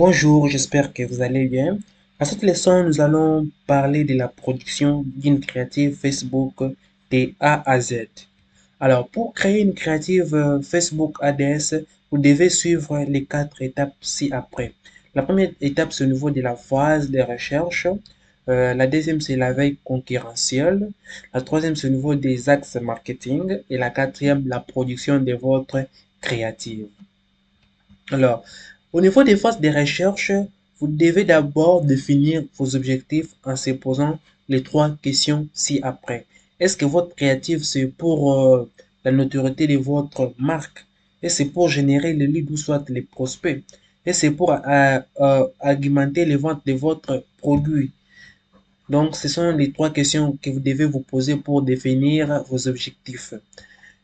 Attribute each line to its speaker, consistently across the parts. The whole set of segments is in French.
Speaker 1: Bonjour, j'espère que vous allez bien. À cette leçon, nous allons parler de la production d'une créative Facebook de A à Z. Alors, pour créer une créative Facebook ADS, vous devez suivre les 4 étapes ci-après. La première étape, c'est au niveau de la phase de recherche. La deuxième, c'est la veille concurrentielle. La troisième, c'est au niveau des axes marketing. Et la quatrième, la production de votre créative. Alors, au niveau des phases de recherche, vous devez d'abord définir vos objectifs en se posant les 3 questions ci-après. Est-ce que votre créative, c'est pour la notoriété de votre marque? Et c'est pour générer les leads ou soit les prospects? Et c'est pour augmenter les ventes de votre produit? Donc, ce sont les 3 questions que vous devez vous poser pour définir vos objectifs.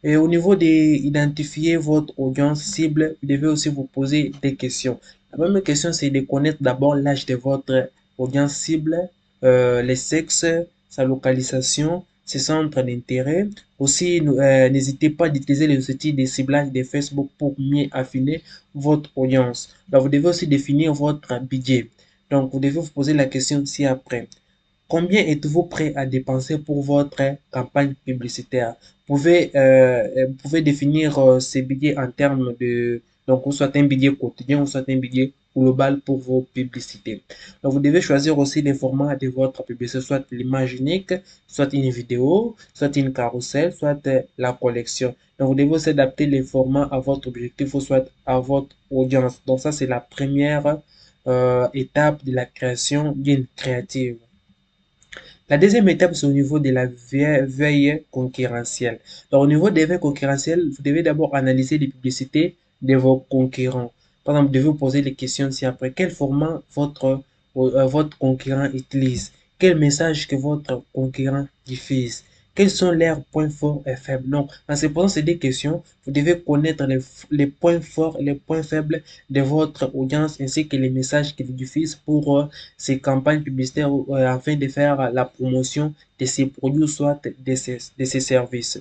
Speaker 1: Et au niveau d'identifier votre audience cible, vous devez aussi vous poser des questions. La première question, c'est de connaître d'abord l'âge de votre audience cible, les sexes, sa localisation, ses centres d'intérêt. Aussi, n'hésitez pas d'utiliser les outils de ciblage de Facebook pour mieux affiner votre audience. Donc, vous devez aussi définir votre budget. Donc, vous devez vous poser la question ci-après. Combien êtes-vous prêt à dépenser pour votre campagne publicitaire? Vous pouvez définir ces billets en termes de, donc, ou soit un billet quotidien, ou soit un billet global pour vos publicités. Donc, vous devez choisir aussi les formats de votre publicité, soit l'image unique, soit une vidéo, soit une carousel, soit la collection. Donc, vous devez aussi adapter les formats à votre objectif, ou soit à votre audience. Donc, ça, c'est la première étape de la création d'une créative. La deuxième étape, c'est au niveau de la veille concurrentielle. Donc, au niveau des veilles concurrentielles, vous devez d'abord analyser les publicités de vos concurrents. Par exemple, vous devez vous poser les questions si après quel format votre concurrent utilise, quel message que votre concurrent diffuse, quels sont leurs points forts et faibles. Donc, en se posant ces 2 questions, vous devez connaître les points forts et les points faibles de votre audience ainsi que les messages qu'ils diffusent pour ces campagnes publicitaires afin de faire la promotion de ces produits, soit de ces services.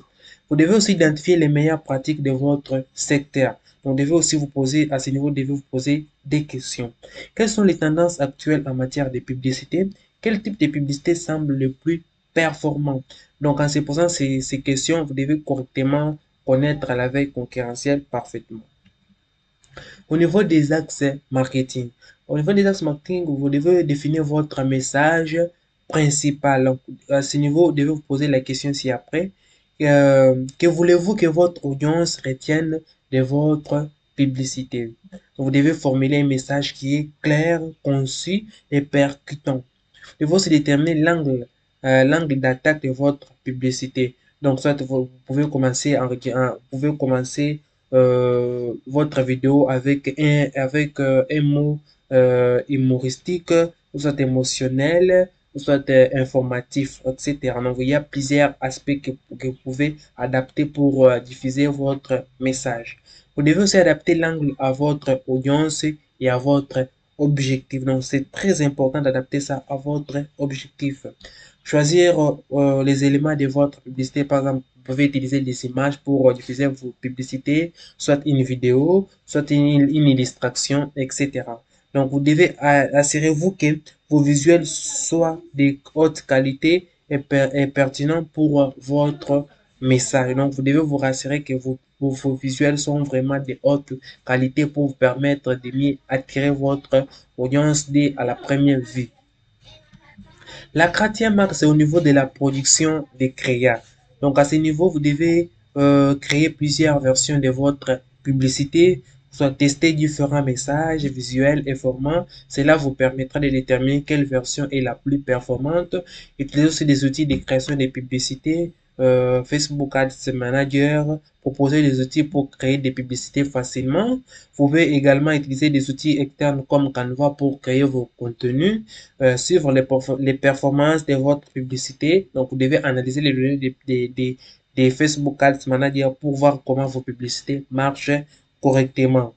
Speaker 1: Vous devez aussi identifier les meilleures pratiques de votre secteur. Donc, vous devez aussi vous poser, à ce niveau, vous devez vous poser des questions. Quelles sont les tendances actuelles en matière de publicité? Quel type de publicité semble le plus performant? Donc, en se posant ces questions, vous devez correctement connaître la veille concurrentielle parfaitement. Au niveau des axes marketing, au niveau des axes marketing, vous devez définir votre message principal. Donc, à ce niveau, vous devez vous poser la question ci-après. Que voulez-vous que votre audience retienne de votre publicité? Vous devez formuler un message qui est clair, concis et percutant. Vous devez aussi déterminer l'angle d'attaque de votre publicité. Donc, soit vous pouvez commencer vous pouvez commencer votre vidéo avec un mot humoristique, ou soit émotionnel, ou soit informatif, etc. Donc, il y a plusieurs aspects que vous pouvez adapter pour diffuser votre message. Vous devez aussi adapter l'angle à votre audience et à votre objectif. Donc, c'est très important d'adapter ça à votre objectif. Choisir les éléments de votre publicité. Par exemple, vous pouvez utiliser des images pour diffuser vos publicités, soit une vidéo, soit une illustration, etc. Donc, vous devez assurer-vous que vos visuels soient de haute qualité et pertinents pour votre message. Donc, vous devez vous rassurer que vos visuels sont vraiment de haute qualité pour vous permettre de mieux attirer votre audience dès à la première vue. La quatrième marque, c'est au niveau de la production des créas. Donc, à ce niveau, vous devez créer plusieurs versions de votre publicité, soit tester différents messages visuels et formats. Cela vous permettra de déterminer quelle version est la plus performante. Utilisez aussi des outils de création de publicités, Facebook Ads Manager, proposer des outils pour créer des publicités facilement. Vous pouvez également utiliser des outils externes comme Canva pour créer vos contenus, suivre les performances de votre publicité. Donc, vous devez analyser les données des Facebook Ads Manager pour voir comment vos publicités marchent correctement.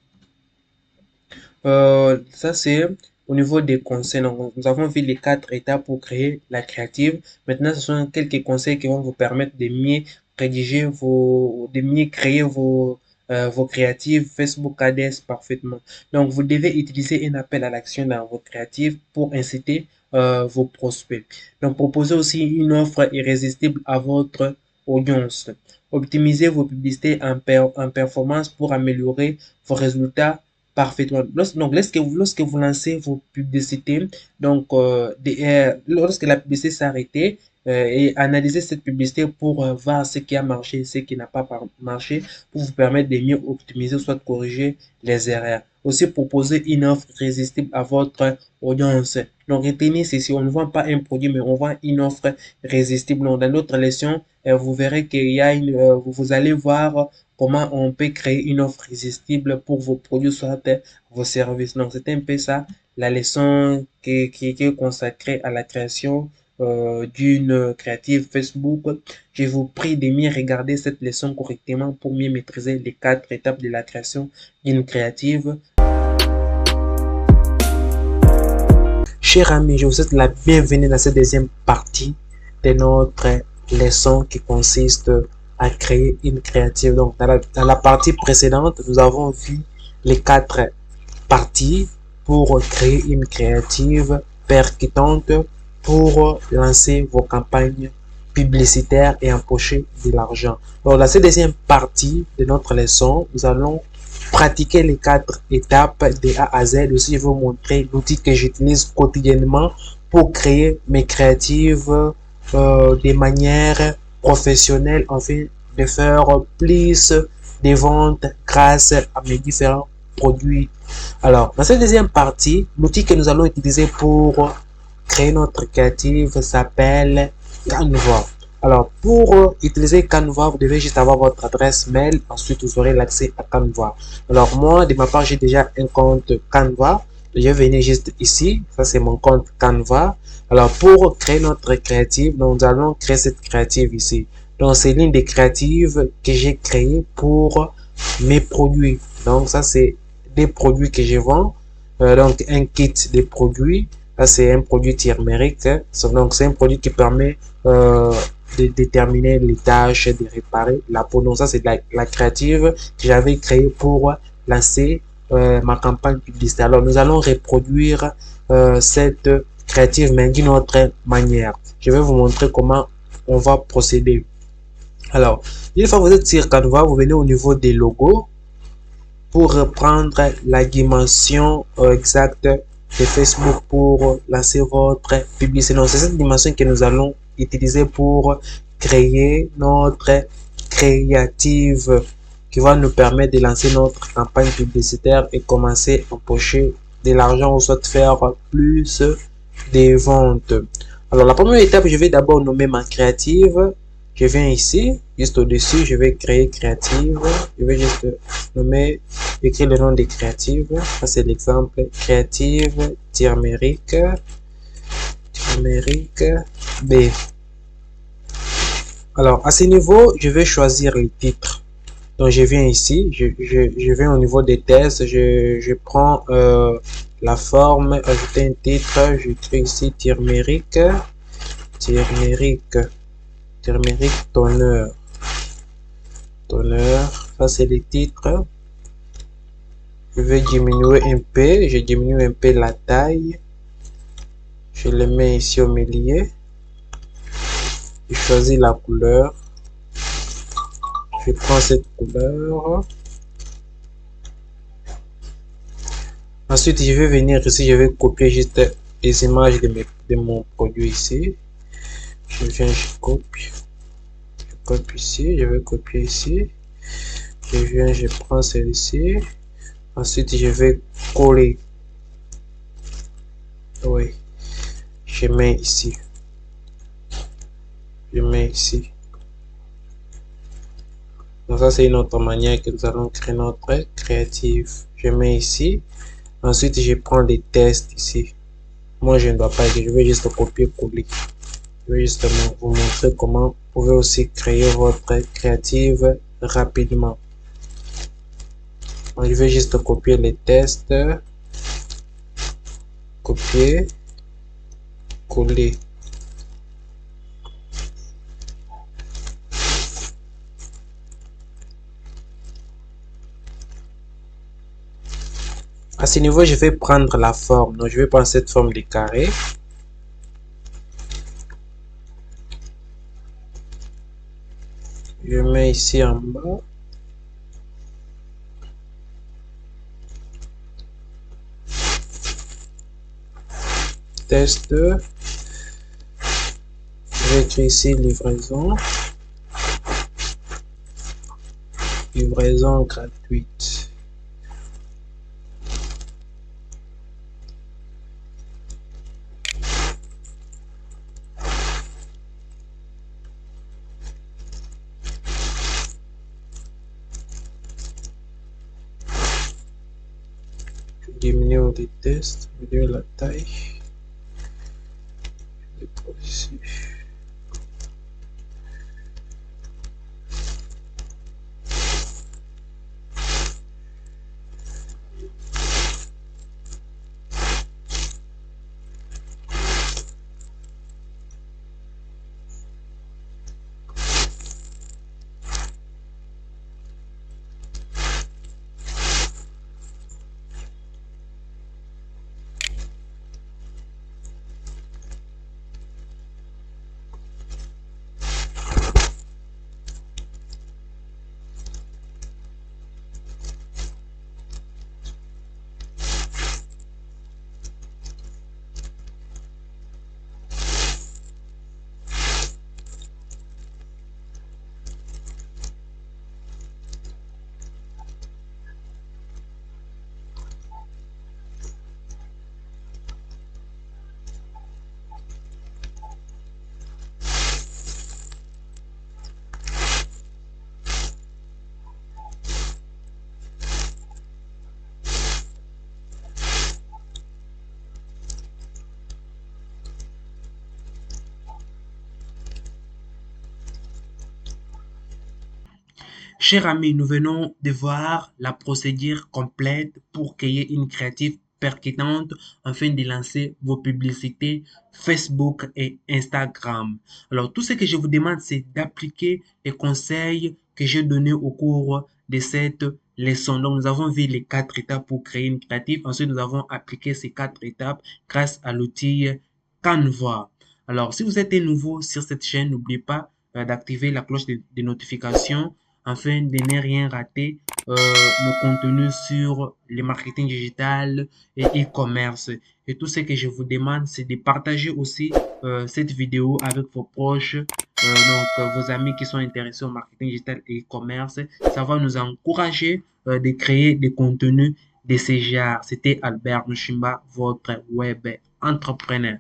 Speaker 1: Ça, c'est au niveau des conseils. Donc, nous avons vu les 4 étapes pour créer la créative. Maintenant, ce sont quelques conseils qui vont vous permettre de mieux rédiger de mieux créer vos créatives Facebook Ads parfaitement. Donc, vous devez utiliser un appel à l'action dans vos créatives pour inciter vos prospects. Donc, proposez aussi une offre irrésistible à votre audience. Optimisez vos publicités en performance pour améliorer vos résultats parfaitement. Donc, lorsque vous lancez vos publicités, donc, lorsque la publicité s'arrête, et analysez cette publicité pour voir ce qui a marché, ce qui n'a pas marché, pour vous permettre de mieux optimiser, soit corriger les erreurs. Aussi, proposer une offre résistible à votre audience. Donc, retenez ceci, on ne vend pas un produit, mais on vend une offre résistible. Donc, dans notre leçon, vous verrez qu'il y a vous allez voir comment on peut créer une offre résistible pour vos produits, soit vos services. Donc, c'est un peu ça, la leçon qui est consacrée à la création d'une créative Facebook. Je vous prie de mieux regarder cette leçon correctement pour mieux maîtriser les 4 étapes de la création d'une créative. Chers amis, je vous souhaite la bienvenue dans cette deuxième partie de notre leçon qui consiste à créer une créative. Donc, dans la partie précédente, nous avons vu les 4 parties pour créer une créative percutante pour lancer vos campagnes publicitaires et empocher de l'argent. Donc, dans cette deuxième partie de notre leçon, nous allons pratiquer les 4 étapes de A à Z. Aussi, je vais vous montrer l'outil que j'utilise quotidiennement pour créer mes créatives de manière professionnelle, afin de faire plus de ventes grâce à mes différents produits. Alors, dans cette deuxième partie, l'outil que nous allons utiliser pour créer notre créative s'appelle Canva. Alors, pour utiliser Canva, vous devez juste avoir votre adresse mail. Ensuite, vous aurez l'accès à Canva. Alors, moi, de ma part, j'ai déjà un compte Canva. Je vais venir juste ici. Ça, c'est mon compte Canva. Alors, pour créer notre créative, nous allons créer cette créative ici. Donc, c'est l'une des créatives que j'ai créées pour mes produits. Donc, ça, c'est des produits que je vends. Donc, un kit de produits. Ça, c'est un produit turmeric. Donc, c'est un produit qui permet de déterminer les tâches, de réparer la peau. Donc, ça, c'est la créative que j'avais créée pour lancer ma campagne publicitaire. Alors, nous allons reproduire cette créative, mais d'une autre manière. Je vais vous montrer comment on va procéder. Alors, une fois que vous êtes sur Canva, vous venez au niveau des logos pour reprendre la dimension exacte de Facebook pour lancer votre publicité. Donc, c'est cette dimension que nous allons utiliser pour créer notre créative qui va nous permettre de lancer notre campagne publicitaire et commencer à empocher de l'argent ou soit faire plus de ventes. Alors, la première étape, je vais d'abord nommer ma créative. Je viens ici, juste au-dessus, je vais créer créative. Je vais juste nommer, écrire le nom des créatives. Ça, c'est l'exemple. Créative, turmeric B. Alors, à ce niveau, je vais choisir le titre. Donc, je viens ici, je viens au niveau des tests, je prends la forme, ajouter un titre, j'écris ici turmeric toner. Ça c'est le titre. Je vais diminuer un peu, je diminue un peu la taille. Je le mets ici au milieu. Je choisis la couleur. Je prends cette couleur. Ensuite, je vais venir ici, je vais copier juste les images de mon produit ici. Je viens, je copie ici, je vais copier ici. Je viens, je prends celle-ci. Ensuite, je vais coller. Oui. Je mets ici. Je mets ici. Donc ça, c'est une autre manière que nous allons créer notre créative. Je mets ici. Ensuite, je prends des tests ici. Moi, je ne dois pas, je vais juste copier-coller. Je vais justement vous montrer comment vous pouvez aussi créer votre créative rapidement. Donc, je vais juste copier les tests. Copier. Coller. À ce niveau, je vais prendre la forme. Donc, je vais prendre cette forme de carré. Je mets ici en bas. Test. Je vais écrire ici livraison. Livraison gratuite. Je diminue les tests, réduire la taille. Je dépose ici. Chers amis, nous venons de voir la procédure complète pour créer une créative percutante afin de lancer vos publicités Facebook et Instagram. Alors, tout ce que je vous demande, c'est d'appliquer les conseils que j'ai donnés au cours de cette leçon. Donc, nous avons vu les 4 étapes pour créer une créative. Ensuite, nous avons appliqué ces 4 étapes grâce à l'outil Canva. Alors, si vous êtes nouveau sur cette chaîne, n'oubliez pas d'activer la cloche de notification afin de ne rien rater nos contenus sur le marketing digital et e-commerce. Et tout ce que je vous demande, c'est de partager aussi cette vidéo avec vos proches, vos amis qui sont intéressés au marketing digital et e-commerce. Ça va nous encourager de créer des contenus de ce genre. C'était Albert Mushimba, votre web entrepreneur.